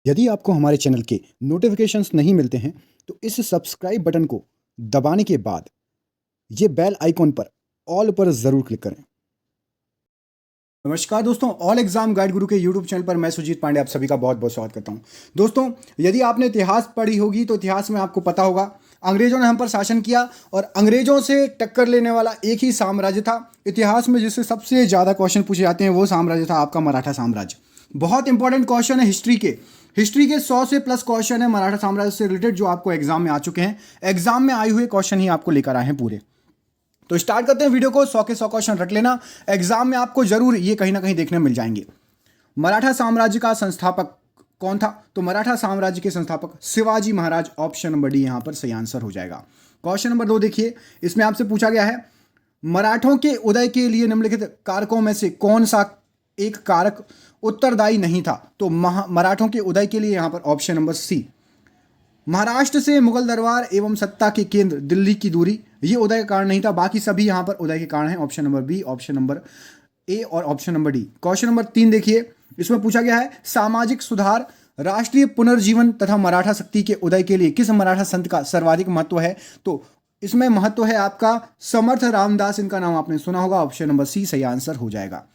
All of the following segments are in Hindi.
यदि आपको हमारे चैनल के नोटिफिकेशंस नहीं मिलते हैं तो इस सब्सक्राइब बटन को दबाने के बाद ये बेल आइकॉन पर ऑल पर ज़रूर क्लिक करें। नमस्कार दोस्तों, ऑल एग्जाम गाइड गुरु के यूट्यूब चैनल पर मैं सुजीत पांडे आप सभी का बहुत बहुत स्वागत करता हूं। दोस्तों, यदि आपने इतिहास पढ़ी होगी तो इतिहास में आपको पता होगा अंग्रेजों ने हम पर शासन किया और अंग्रेजों से टक्कर लेने वाला एक ही साम्राज्य था इतिहास में जिससे सबसे ज़्यादा क्वेश्चन पूछे जाते हैं, वो साम्राज्य था आपका मराठा साम्राज्य। बहुत इंपॉर्टेंट क्वेश्चन है हिस्ट्री के 100 से प्लस क्वेश्चन है मराठा साम्राज्य से रिलेटेड जो आपको एग्जाम में आ चुके हैं। एग्जाम में आए हुए क्वेश्चन ही आपको लेकर आए हैं पूरे। तो स्टार्ट करते हैं वीडियो को। 100 के 100 क्वेश्चन रख लेना, एग्जाम में आपको जरूर ये कहीं ना कहीं देखने मिल जाएंगे। मराठा साम्राज्य का संस्थापक कौन था? तो मराठा साम्राज्य के संस्थापक Shivaji Maharaj. Option number D यहां पर सही आंसर हो जाएगा। क्वेश्चन नंबर 2 देखिए, इसमें आपसे पूछा गया है मराठों के उदय के लिए निम्नलिखित कारकों में से कौन सा एक कारक उत्तरदायी नहीं था? तो मराठों के उदय के लिए यहां पर ऑप्शन नंबर सी, महाराष्ट्र से मुगल दरबार एवं सत्ता के केंद्र दिल्ली की दूरी, ये उदय का कारण नहीं था। बाकी सभी यहां पर उदय के कारण हैं। Option number B, option number A और option number D. Question number 3 देखिए, इसमें पूछा गया है सामाजिक सुधार, राष्ट्रीय पुनर्जीवन तथा मराठा शक्ति के उदय के लिए किस मराठा संत का सर्वाधिक महत्व है? तो इसमें महत्व है आपका समर्थ रामदास, इनका नाम आपने सुना होगा। ऑप्शन नंबर सी सही आंसर हो जाएगा।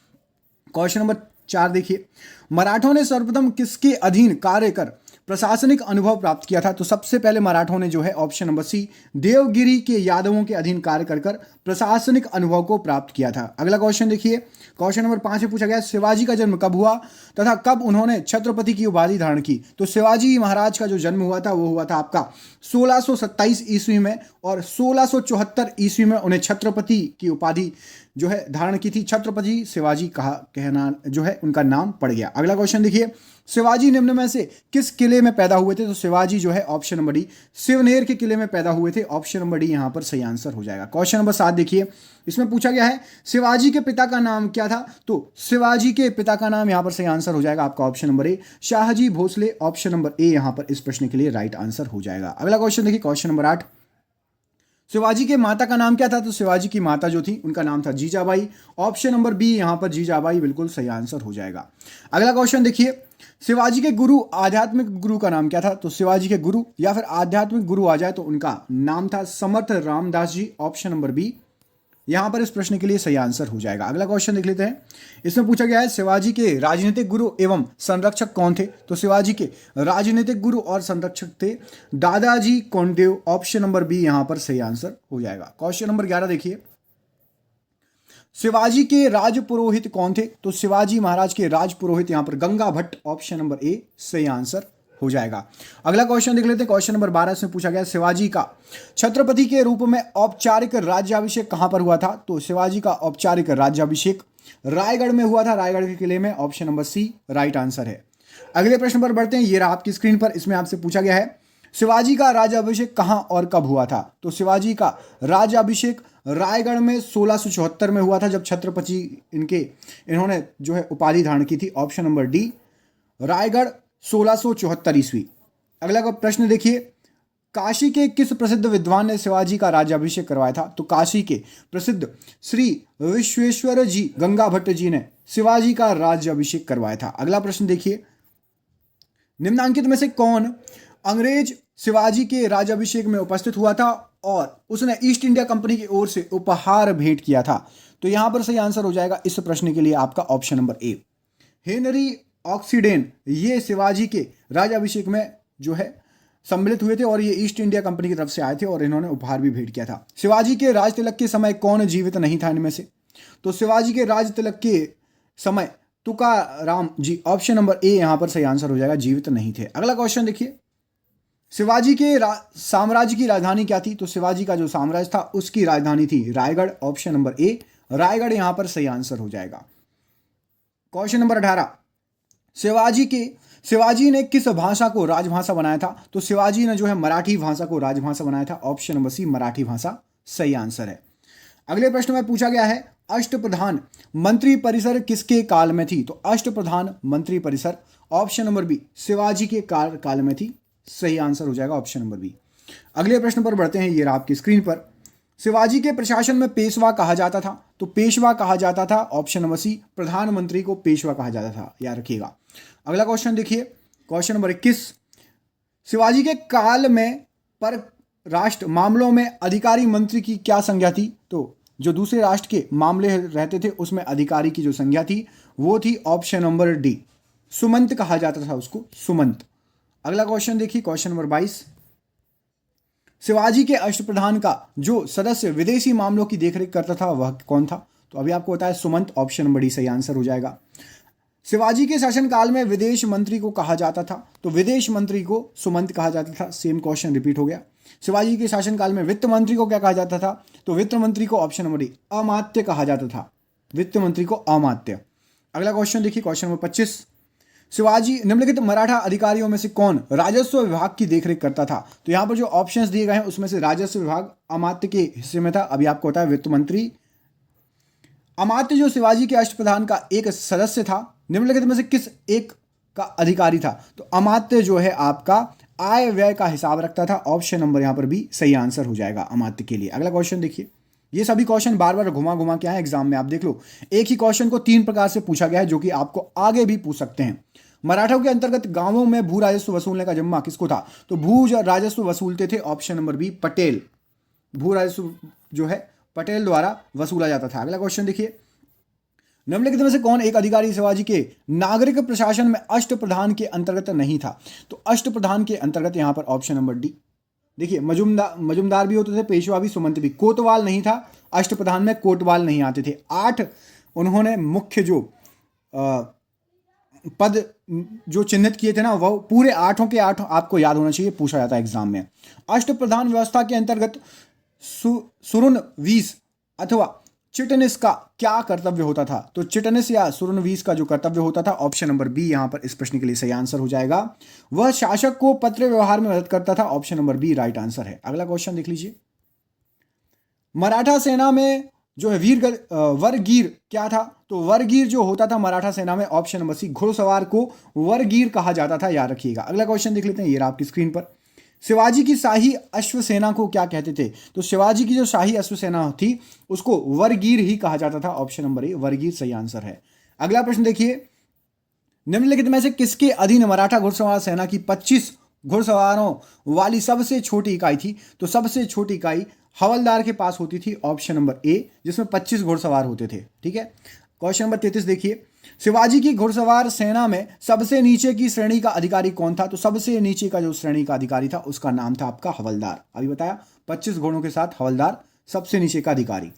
क्वेश्चन नंबर 4 देखिए, मराठों ने सर्वप्रथम किसके अधीन कार्य कर प्रशासनिक अनुभव प्राप्त किया था? तो सबसे पहले मराठों ने जो है ऑप्शन नंबर सी, देवगिरी के यादवों के अधीन कार्य कर प्रशासनिक अनुभव को प्राप्त किया था। अगला क्वेश्चन देखिए, क्वेश्चन नंबर 5 में पूछा गया शिवाजी का जन्म कब हुआ तथा कब उन्होंने छत्रपति की उपाधि धारण की? तो शिवाजी महाराज का जो जन्म हुआ था वो हुआ था आपका 1627 ईस्वी में और 1674 ईस्वी में उन्हें छत्रपति की उपाधि जो है धारण की थी। छत्रपति शिवाजी कहा कहना जो है उनका नाम पड़ गया। अगला क्वेश्चन देखिए, शिवाजी निम्न में से किस किले में पैदा हुए थे? तो शिवाजी जो है ऑप्शन नंबर डी, शिवनेर के किले में पैदा हुए थे। ऑप्शन नंबर डी यहां पर सही आंसर हो जाएगा। क्वेश्चन नंबर 7 देखिए, इसमें पूछा गया है शिवाजी के पिता का नाम क्या था? तो शिवाजी के पिता का नाम यहां पर सही आंसर हो जाएगा आपका option number A, Shahaji Bhosale. Option number A यहां पर इस प्रश्न के लिए राइट आंसर हो जाएगा। अगला क्वेश्चन देखिए, क्वेश्चन नंबर 8, शिवाजी के माता का नाम क्या था? तो शिवाजी की माता जो थी उनका नाम था जीजाबाई। ऑप्शन नंबर बी यहां पर जीजाबाई बिल्कुल सही आंसर हो जाएगा। अगला क्वेश्चन देखिए, शिवाजी के गुरु आध्यात्मिक गुरु का नाम क्या था? तो शिवाजी के गुरु या फिर आध्यात्मिक गुरु आ जाए तो उनका नाम था Samarth Ramdas ji. Option number B यहां पर इस प्रश्न के लिए सही आंसर हो जाएगा। अगला क्वेश्चन देख लेते हैं, इसमें पूछा गया है शिवाजी के राजनीतिक गुरु एवं संरक्षक कौन थे? तो शिवाजी के राजनीतिक गुरु और संरक्षक थे दादाजी कोंडदेव। ऑप्शन नंबर बी यहां पर सही आंसर हो जाएगा। क्वेश्चन नंबर 11 देखिए, शिवाजी के राजपुरोहित कौन थे? तो शिवाजी महाराज के राजपुरोहित यहां पर गंगा भट्ट। ऑप्शन नंबर ए सही आंसर हो जाएगा। अगला क्वेश्चन देख लेते हैं, क्वेश्चन नंबर 12 से पूछा गया शिवाजी का छत्रपति के रूप में औपचारिक राज्याभिषेक कहां पर हुआ था? तो शिवाजी का औपचारिक राज्याभिषेक रायगढ़ में हुआ था, रायगढ़ के किले में। Option number C right answer है। अगले प्रश्न पर बढ़ते हैं, ये रहा आपकी स्क्रीन पर। इसमें आपसे पूछा गया है शिवाजी का राज्याभिषेक कहां और कब हुआ था? तो शिवाजी का राज्याभिषेक रायगढ़ में 1674 में हुआ था, जब छत्रपति इन्होंने जो है उपाधि धारण की थी। ऑप्शन नंबर डी रायगढ़ 1674 ईस्वी। अगला का प्रश्न देखिए, काशी के किस प्रसिद्ध विद्वान ने शिवाजी का राज्याभिषेक करवाया था? तो काशी के प्रसिद्ध श्री विश्वेश्वर जी गंगा भट्ट जी ने शिवाजी का राज्याभिषेक करवाया था। अगला प्रश्न देखिए, निम्नांकित में से कौन अंग्रेज शिवाजी के राज्याभिषेक में उपस्थित हुआ था और उसने ईस्ट इंडिया कंपनी की ओर से उपहार भेंट किया था? तो यहां पर सही आंसर हो जाएगा इस प्रश्न के लिए आपका ऑप्शन नंबर ए, हेनरी ऑक्सीडेन। ये शिवाजी के राज्याभिषेक में जो है सम्मिलित हुए थे और ये ईस्ट इंडिया कंपनी की तरफ से आए थे और इन्होंने उपहार भी भेंट किया था। शिवाजी के राज तिलक के समय कौन जीवित नहीं था इनमें से? तो शिवाजी के राज तिलक के समय तुकाराम जी। ऑप्शन नंबर ए यहां पर सही आंसर हो जाएगा, जीवित नहीं थे। अगला क्वेश्चन देखिए, शिवाजी के साम्राज्य की राजधानी क्या थी? तो शिवाजी का जो साम्राज्य था उसकी राजधानी थी रायगढ़। ऑप्शन नंबर ए रायगढ़ यहां पर सही आंसर हो जाएगा। क्वेश्चन नंबर 18, शिवाजी ने किस भाषा को राजभाषा बनाया था? तो शिवाजी ने जो है मराठी भाषा को राजभाषा बनाया था। ऑप्शन नंबर सी मराठी भाषा सही आंसर है। अगले प्रश्न में पूछा गया है अष्टप्रधान मंत्री परिषद किसके काल में थी? तो अष्टप्रधान मंत्री परिषद ऑप्शन नंबर बी शिवाजी के काल में थी। सही आंसर हो जाएगा ऑप्शन नंबर बी। अगले प्रश्न पर बढ़ते हैं, ये रहा आपकी स्क्रीन पर। शिवाजी के प्रशासन में पेशवा कहा जाता था? तो पेशवा कहा जाता था ऑप्शन नंबर सी प्रधानमंत्री को पेशवा कहा जाता था, याद रखिएगा। अगला क्वेश्चन देखिए, क्वेश्चन नंबर 21, शिवाजी के काल में पर राष्ट्र मामलों में अधिकारी मंत्री की क्या संज्ञा थी? तो जो दूसरे राष्ट्र के मामले रहते थे उसमें अधिकारी की जो संज्ञा थी वो थी ऑप्शन नंबर डी, सुमंत कहा जाता था उसको, सुमंत। अगला क्वेश्चन देखिए, क्वेश्चन नंबर 22, शिवाजी के अष्टप्रधान का जो सदस्य विदेशी मामलों की देखरेख करता था वह कौन था? तो अभी आपको बताया सुमंत, ऑप्शन नंबर डी सही आंसर हो जाएगा। शिवाजी के शासनकाल में विदेश मंत्री को कहा जाता था, तो विदेश मंत्री को सुमंत कहा जाता था। सेम क्वेश्चन रिपीट हो गया। शिवाजी के शासनकाल में वित्त मंत्री को क्या कहा जाता था? तो वित्त मंत्री को ऑप्शन नंबर डी अमात्य कहा जाता था, वित्त मंत्री को अमात्य। अगला क्वेश्चन देखिए, क्वेश्चन नंबर 25, शिवाजी निम्नलिखित मराठा अधिकारियों में से कौन राजस्व विभाग की देखरेख करता था? तो यहां पर जो ऑप्शंस दिए गए हैं उसमें से राजस्व विभाग अमात्य के हिस्से में था। अभी आपको होता है वित्त मंत्री। अमात्य जो शिवाजी के अष्टप्रधान का एक सदस्य था, निम्नलिखित में से किस एक का अधिकारी था? तो अमात्य जो है आपका आय व्यय का हिसाब रखता था। ऑप्शन नंबर यहां पर भी सही आंसर हो जाएगा अमात्य के लिए। अगला क्वेश्चन देखिए, ये सभी क्वेश्चन बार बार घुमा घुमा के आए एग्जाम में, आप देख लो। एक ही क्वेश्चन को 3 प्रकार से पूछा गया है जो कि आपको आगे भी पूछ सकते हैं। मराठों के अंतर्गत गांवों में भू राजस्व वसूलने का जिम्मा किसको था? तो भू राजस्व वसूलते थे, ऑप्शन नंबर बी पटेल। भू राजस्व जो है पटेल द्वारा वसूला जाता था। अगला क्वेश्चन देखिए, निम्नलिखित में से कौन एक अधिकारी शिवाजी के नागरिक प्रशासन में अष्टप्रधान के अंतर्गत नहीं था? तो अष्टप्रधान के अंतर्गत यहां पर ऑप्शन नंबर डी। देखिए, मजुमदार भी होते थे, पेशवा भी, सुमंत भी। कोतवाल नहीं था अष्टप्रधान में, कोतवाल नहीं आते थे। 8 उन्होंने मुख्य जो पद जो चिन्हित किए थे ना, वो पूरे 8 के 8 आपको याद होना चाहिए, पूछा जाता है एग्जाम में। अष्टप्रधान व्यवस्था के अंतर्गत सुरुनवीस अथवा चिटनिस का क्या कर्तव्य होता था? तो चिटनिस या सुरुनवीस का जो कर्तव्य होता था, ऑप्शन नंबर बी यहां पर इस प्रश्न के लिए सही आंसर हो जाएगा। वह शासक को पत्र व्यवहार में मदद करता था। Option number B right answer है। अगला क्वेश्चन देख लीजिए, मराठा सेना में जो है वरगीर क्या था? तो वरगीर जो होता था मराठा सेना में, ऑप्शन नंबर सी घुड़सवार को वरगीर कहा जाता था, याद रखिएगा। अगला क्वेश्चन देख लेते हैं, ये रहा आपकी स्क्रीन पर। शिवाजी की शाही अश्व सेना को क्या कहते थे? तो शिवाजी की जो शाही अश्व सेना थी उसको वरगीर ही कहा जाता था। ऑप्शन नंबर ए वरगीर सही आंसर है। अगला प्रश्न देखिए, निम्नलिखित में से किसके अधीन मराठा घुड़सवार सेना की 25 घुड़सवारों वाली सबसे छोटी इकाई थी? तो सबसे छोटी इकाई हवलदार के पास होती थी, ऑप्शन नंबर ए, जिसमें 25 घुड़सवार होते थे। ठीक है। क्वेश्चन नंबर 33 देखिए, शिवाजी की घुड़सवार सेना में सबसे नीचे की श्रेणी का अधिकारी कौन था? तो सबसे नीचे का जो श्रेणी का अधिकारी था उसका नाम था आपका हवलदार। अभी बताया, 25 घोड़ों के साथ हवलदार सबसे नीचे का अधिकारी।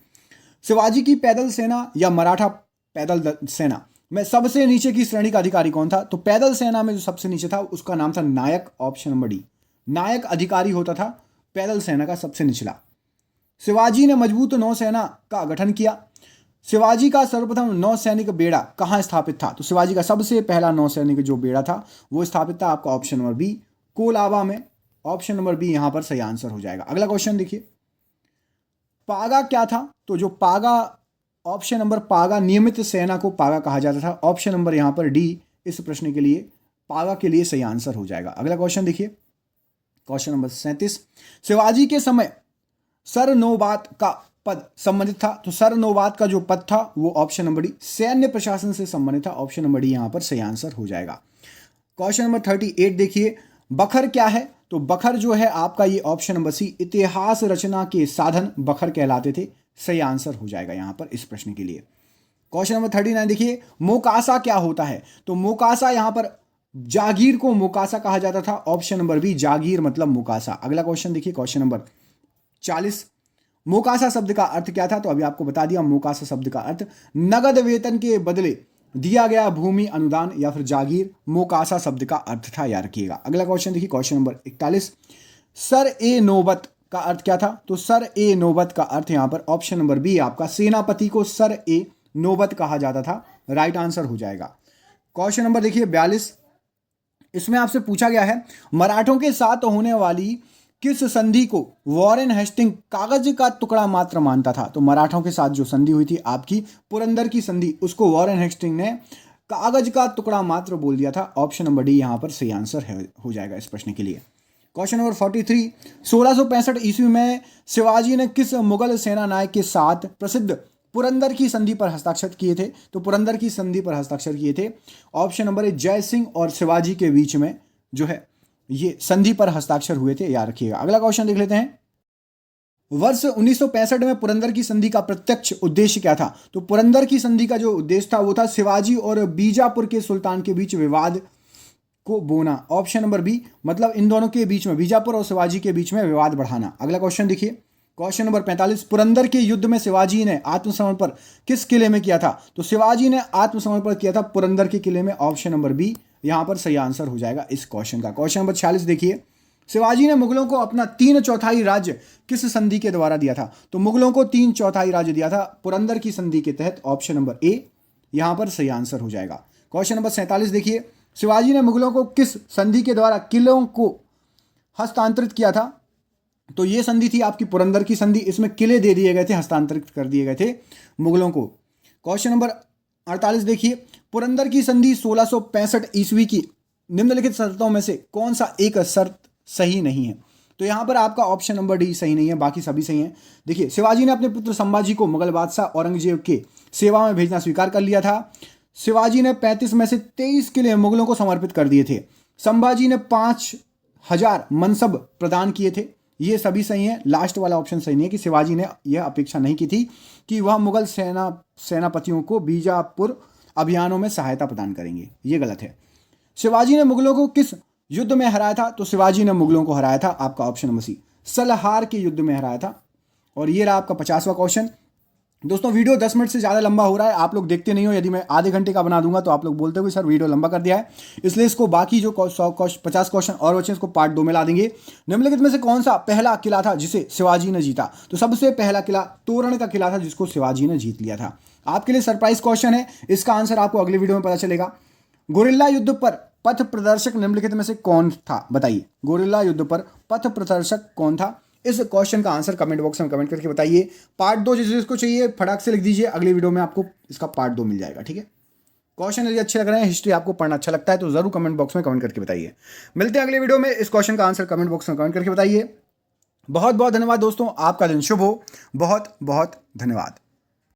शिवाजी की पैदल सेना या मराठा पैदल सेना में सबसे नीचे की श्रेणी का अधिकारी कौन था? तो पैदल सेना में जो सबसे नीचे था उसका नाम था नायक, ऑप्शन नंबर डी। नायक अधिकारी होता था पैदल सेना का सबसे निचला। शिवाजी ने मजबूत नौसेना का गठन किया। शिवाजी का सर्वप्रथम नौसैनिक बेड़ा कहाँ स्थापित था? तो शिवाजी का सबसे पहला नौसैनिक जो बेड़ा था वो स्थापित था आपका ऑप्शन नंबर बी कोलाबा में। ऑप्शन नंबर बी यहां पर सही आंसर हो जाएगा। अगला क्वेश्चन देखिए, पागा क्या था? तो जो पागा, ऑप्शन नंबर पागा, नियमित सेना को पागा कहा जाता था। ऑप्शन नंबर यहां पर डी इस प्रश्न के लिए पागा के लिए सही आंसर हो जाएगा। अगला क्वेश्चन देखिए, क्वेश्चन नंबर 37, शिवाजी के समय सरनोबात का पद संबंधित था। तो सरनोबात का जो पद था वो ऑप्शन नंबर डी सैन्य प्रशासन से संबंधित था। ऑप्शन नंबर डी यहां पर सही आंसर हो जाएगा। क्वेश्चन नंबर 38 देखिए, बखर क्या है? तो बखर जो है आपका ये ऑप्शन नंबर सी इतिहास रचना के साधन बखर कहलाते थे। सही आंसर हो जाएगा यहां पर इस प्रश्न के लिए। क्वेश्चन नंबर 39 देखिए, मोकासा क्या होता है? तो मोकासा यहां पर जागीर को मोकासा कहा जाता था। ऑप्शन नंबर बी जागीर मतलब मोकासा। अगला क्वेश्चन देखिए, क्वेश्चन नंबर 40, मोकासा शब्द का अर्थ क्या था? तो अभी आपको बता दिया, मोकासा शब्द का अर्थ नगद वेतन के बदले दिया गया भूमि अनुदान या फिर जागीर मोकासा शब्द का अर्थ था, याद रखिएगा। अगला क्वेश्चन देखिए, क्वेश्चन नंबर 41, सर ए नौबत का अर्थ क्या था? तो सर ए नौबत का अर्थ यहां पर ऑप्शन नंबर बी आपका सेनापति को सर ए नौबत कहा जाता था। राइट आंसर हो जाएगा। क्वेश्चन नंबर देखिए 42, इसमें आपसे पूछा गया है मराठों के साथ होने वाली किस संधि को वॉरेन हेस्टिंग कागज का टुकड़ा मात्र मानता था? तो मराठों के साथ जो संधि हुई थी आपकी पुरंदर की संधि, उसको वॉरेन हेस्टिंग ने कागज का टुकड़ा मात्र बोल दिया था। ऑप्शन नंबर डी यहां पर सही आंसर हो जाएगा इस प्रश्न के लिए। क्वेश्चन नंबर 43, 1665 ईस्वी में शिवाजी ने किस मुगल सेना नायक के साथ प्रसिद्ध पुरंदर की संधि पर हस्ताक्षर किए थे? तो पुरंदर की संधि पर हस्ताक्षर किए थे ऑप्शन नंबर ए, जय सिंह और शिवाजी के बीच में जो है ये संधि पर हस्ताक्षर हुए थे, याद रखिएगा। अगला क्वेश्चन देख लेते हैं। वर्ष 1965 में पुरंदर की संधि का प्रत्यक्ष उद्देश्य क्या था? तो पुरंदर की संधि का जो उद्देश्य था वो था शिवाजी और बीजापुर के सुल्तान के बीच विवाद को बोना। ऑप्शन नंबर बी, मतलब इन दोनों के बीच में, बीजापुर और शिवाजी के बीच में विवाद बढ़ाना। अगला क्वेश्चन देखिए, क्वेश्चन नंबर 45, पुरंदर के युद्ध में शिवाजी ने आत्मसमर्पण किस किले में किया था? तो शिवाजी ने आत्मसमर्पण किया था पुरंदर के किले में। ऑप्शन नंबर बी यहां पर सही आंसर हो जाएगा इस क्वेश्चन का। क्वेश्चन नंबर 46 देखिए, शिवाजी ने मुगलों को अपना 3/4 राज्य किस संधि के द्वारा दिया था? तो मुगलों को 3/4 राज्य दिया था पुरंदर की संधि के तहत। ऑप्शन नंबर ए यहां पर सही आंसर हो जाएगा। क्वेश्चन नंबर 47 देखिए, शिवाजी ने मुगलों को किस संधि के द्वारा किलों को हस्तांतरित किया था? तो ये संधि थी आपकी पुरंदर की संधि, इसमें किले दे दिए गए थे, हस्तांतरित कर दिए गए थे मुगलों को। क्वेश्चन नंबर 48 देखिए, पुरंदर की संधि 1665 ईस्वी की निम्नलिखित शर्तों में से कौन सा एक शर्त सही नहीं है? तो यहां पर आपका ऑप्शन नंबर डी सही नहीं है, बाकी सभी सही हैं। देखिए, शिवाजी ने अपने पुत्र संभाजी को मुगल बादशाह औरंगजेब के सेवा में भेजना स्वीकार कर लिया था। शिवाजी ने 35 में से 23 किले मुगलों को समर्पित कर दिए थे। संभाजी ने 5000 मनसब प्रदान किए थे। ये सभी सही हैं। लास्ट वाला ऑप्शन सही नहीं है कि शिवाजी ने यह अपेक्षा नहीं की थी कि वह मुगल सेनापतियों को बीजापुर अभियानों में सहायता प्रदान करेंगे, ये गलत है। शिवाजी ने मुगलों को किस युद्ध में हराया था? तो शिवाजी ने मुगलों को हराया था, आपका ऑप्शन नंबर सी, सलहार के युद्ध में हराया था। और ये रहा आपका 50वां क्वेश्चन। दोस्तों, वीडियो 10 मिनट से ज़्यादा लंबा हो रहा है, आप लोग देखते नहीं हो। यदि मैं आधे घंटे का बना दूंगा तो आप लोग बोलते हो सर वीडियो लंबा कर दिया है, इसलिए इसको बाकी जो 50 क्वेश्चन और बचे इसको पार्ट 2 में ला देंगे। निम्नलिखित में से कौन सा पहला किला था जिसे शिवाजी ने जीता? तो सबसे पहला किला तोरण का किला था, जिसको शिवाजी ने जीत लिया था। आपके लिए सरप्राइज क्वेश्चन है, इसका आंसर आपको अगले वीडियो में पता चलेगा। गोरिल्ला युद्ध पर पथ प्रदर्शक निम्नलिखित में से कौन था? बताइए, गोरिल्ला युद्ध पर पथ प्रदर्शक कौन था? इस क्वेश्चन का आंसर कमेंट बॉक्स में कमेंट करके बताइए। पार्ट 2 जिसको चाहिए फटाक से लिख दीजिए, अगली वीडियो में आपको इसका पार्ट 2 मिल जाएगा, ठीक है। क्वेश्चन यदि अच्छे लग रहे हैं, हिस्ट्री आपको पढ़ना अच्छा लगता है तो जरूर कमेंट बॉक्स में कमेंट करके बताइए। मिलते हैं अगले वीडियो में, इस क्वेश्चन का आंसर कमेंट बॉक्स में कमेंट करके बताइए। बहुत बहुत धन्यवाद दोस्तों, आपका दिन शुभ हो। बहुत बहुत धन्यवाद।